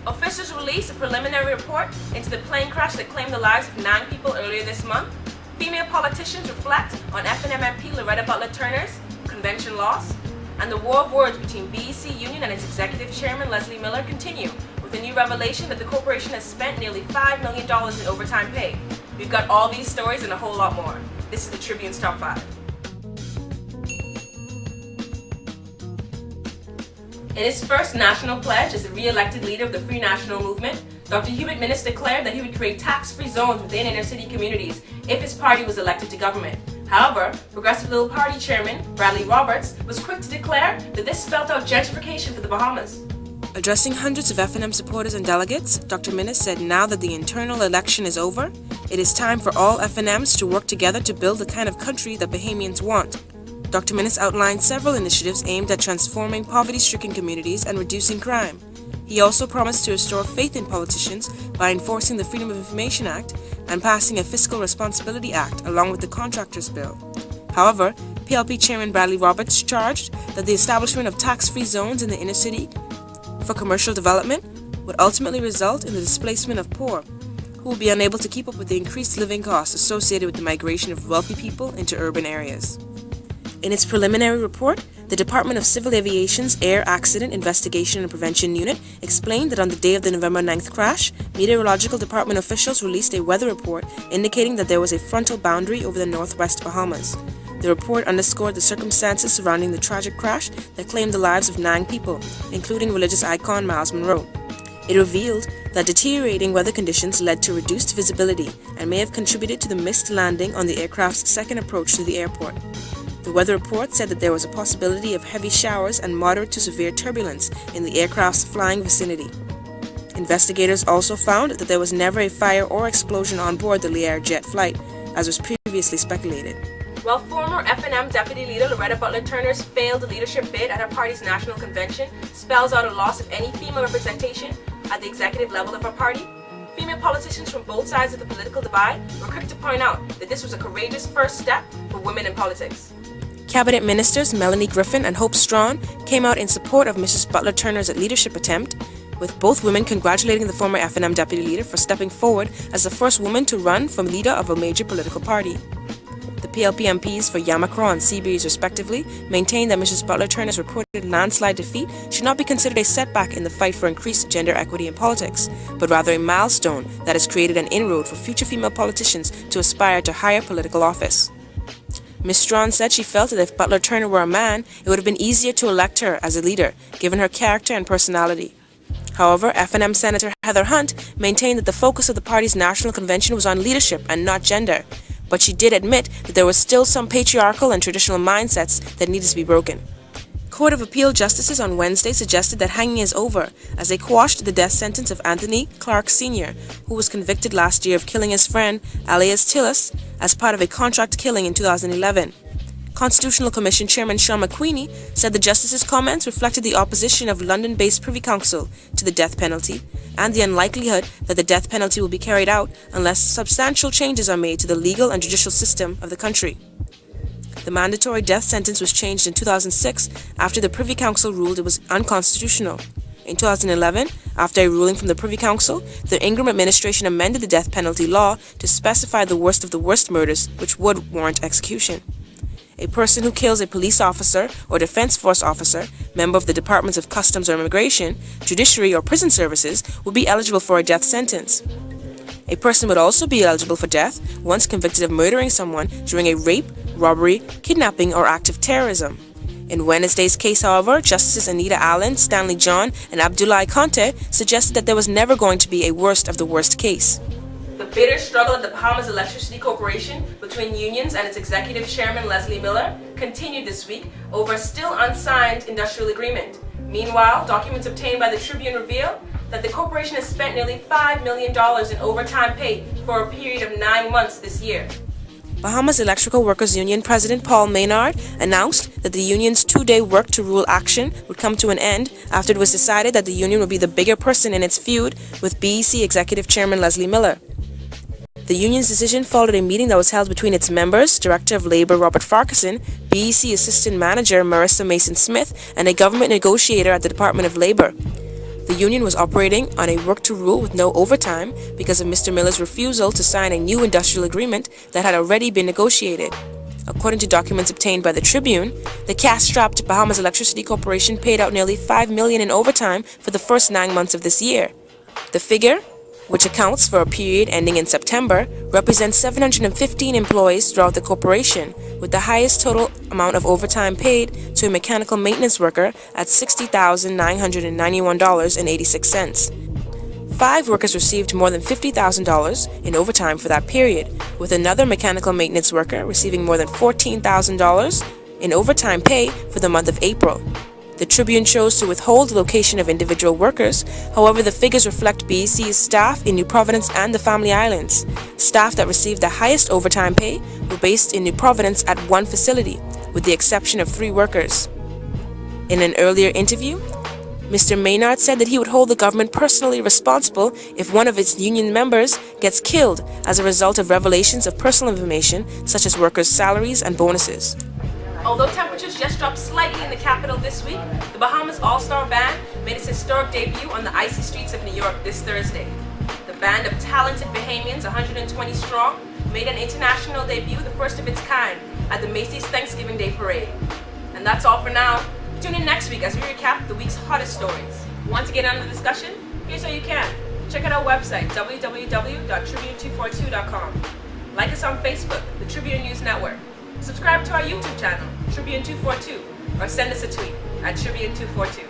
Officials released a preliminary report into the plane crash that claimed the lives of 9 people earlier this month. Female politicians reflect on FNM MP Loretta Butler Turner's convention loss. And the war of words between BEC Union and its executive chairman Leslie Miller continue, with a new revelation that the corporation has spent nearly $5 million in overtime pay. We've got all these stories and a whole lot more. This is the Tribune's Top 5. In his first national pledge as the re-elected leader of the Free National Movement, Dr. Hubert Minnis declared that he would create tax-free zones within inner-city communities if his party was elected to government. However, Progressive Liberal Party Chairman Bradley Roberts was quick to declare that this spelled out gentrification for the Bahamas. Addressing hundreds of FNM supporters and delegates, Dr. Minnis said now that the internal election is over, it is time for all FNMs to work together to build the kind of country that Bahamians want. Dr. Minnis outlined several initiatives aimed at transforming poverty-stricken communities and reducing crime. He also promised to restore faith in politicians by enforcing the Freedom of Information Act and passing a Fiscal Responsibility Act along with the Contractors Bill. However, PLP Chairman Bradley Roberts charged that the establishment of tax-free zones in the inner city for commercial development would ultimately result in the displacement of poor, who will be unable to keep up with the increased living costs associated with the migration of wealthy people into urban areas. In its preliminary report, the Department of Civil Aviation's Air Accident Investigation and Prevention Unit explained that on the day of the November 9th crash, Meteorological Department officials released a weather report indicating that there was a frontal boundary over the northwest Bahamas. The report underscored the circumstances surrounding the tragic crash that claimed the lives of 9 people, including religious icon Miles Monroe. It revealed that deteriorating weather conditions led to reduced visibility and may have contributed to the missed landing on the aircraft's second approach to the airport. The weather report said that there was a possibility of heavy showers and moderate to severe turbulence in the aircraft's flying vicinity. Investigators also found that there was never a fire or explosion on board the Learjet flight, as was previously speculated. While former FNM Deputy Leader Loretta Butler Turner's failed leadership bid at her party's national convention spells out a loss of any female representation at the executive level of her party, female politicians from both sides of the political divide were quick to point out that this was a courageous first step for women in politics. Cabinet Ministers Melanie Griffin and Hope Strawn came out in support of Mrs. Butler Turner's leadership attempt, with both women congratulating the former FNM Deputy Leader for stepping forward as the first woman to run for leader of a major political party. The PLP MPs for Yamacraw and Seabreeze respectively maintained that Mrs. Butler Turner's reported landslide defeat should not be considered a setback in the fight for increased gender equity in politics, but rather a milestone that has created an inroad for future female politicians to aspire to higher political office. Ms. Strawn said she felt that if Butler Turner were a man, it would have been easier to elect her as a leader, given her character and personality. However, FNM Senator Heather Hunt maintained that the focus of the party's national convention was on leadership and not gender, but she did admit that there were still some patriarchal and traditional mindsets that needed to be broken. Court of Appeal justices on Wednesday suggested that hanging is over as they quashed the death sentence of Anthony Clark Sr., who was convicted last year of killing his friend Elias Tillis as part of a contract killing in 2011. Constitutional Commission Chairman Sean McQueenie said the justices' comments reflected the opposition of London-based Privy Council to the death penalty and the unlikelihood that the death penalty will be carried out unless substantial changes are made to the legal and judicial system of the country. The mandatory death sentence was changed in 2006 after the Privy Council ruled it was unconstitutional. In 2011, after a ruling from the Privy Council, the Ingram administration amended the death penalty law to specify the worst of the worst murders which would warrant execution. A person who kills a police officer or defense force officer, member of the Departments of Customs or Immigration, Judiciary or Prison Services, would be eligible for a death sentence. A person would also be eligible for death once convicted of murdering someone during a rape, robbery, kidnapping, or act of terrorism. In Wednesday's case, however, Justices Anita Allen, Stanley John, and Abdoulaye Conte suggested that there was never going to be a worst of the worst case. The bitter struggle at the Bahamas Electricity Corporation between unions and its executive chairman Leslie Miller continued this week over a still unsigned industrial agreement. Meanwhile, documents obtained by the Tribune reveal that the corporation has spent nearly $5 million in overtime pay for a period of 9 months this year. Bahamas Electrical Workers Union President Paul Maynard announced that the union's 2-day work to rule action would come to an end after it was decided that the union would be the bigger person in its feud with BEC Executive Chairman Leslie Miller. The union's decision followed a meeting that was held between its members, Director of Labor Robert Farquharson, BEC Assistant Manager Marissa Mason-Smith, and a government negotiator at the Department of Labor. The union was operating on a work-to-rule with no overtime because of Mr. Miller's refusal to sign a new industrial agreement that had already been negotiated. According to documents obtained by the Tribune, the cash-strapped Bahamas Electricity Corporation paid out nearly $5 million in overtime for the first 9 months of this year. The figure, which accounts for a period ending in September, represents 715 employees throughout the corporation, with the highest total amount of overtime paid to a mechanical maintenance worker at $60,991.86. 5 workers received more than $50,000 in overtime for that period, with another mechanical maintenance worker receiving more than $14,000 in overtime pay for the month of April. The Tribune chose to withhold the location of individual workers. However, the figures reflect BEC's staff in New Providence and the Family Islands. Staff that received the highest overtime pay were based in New Providence at one facility, with the exception of 3 workers. In an earlier interview, Mr. Maynard said that he would hold the government personally responsible if one of its union members gets killed as a result of revelations of personal information such as workers' salaries and bonuses. Although temperatures just dropped slightly in the capital this week, the Bahamas All-Star Band made its historic debut on the icy streets of New York this Thursday. The band of talented Bahamians, 120 strong, made an international debut, the first of its kind, at the Macy's Thanksgiving Day Parade. And that's all for now. Tune in next week as we recap the week's hottest stories. Want to get on the discussion? Here's how you can. Check out our website, www.tribune242.com. Like us on Facebook, the Tribune News Network. Subscribe to our YouTube channel, Tribune242, or send us a tweet at Tribune242.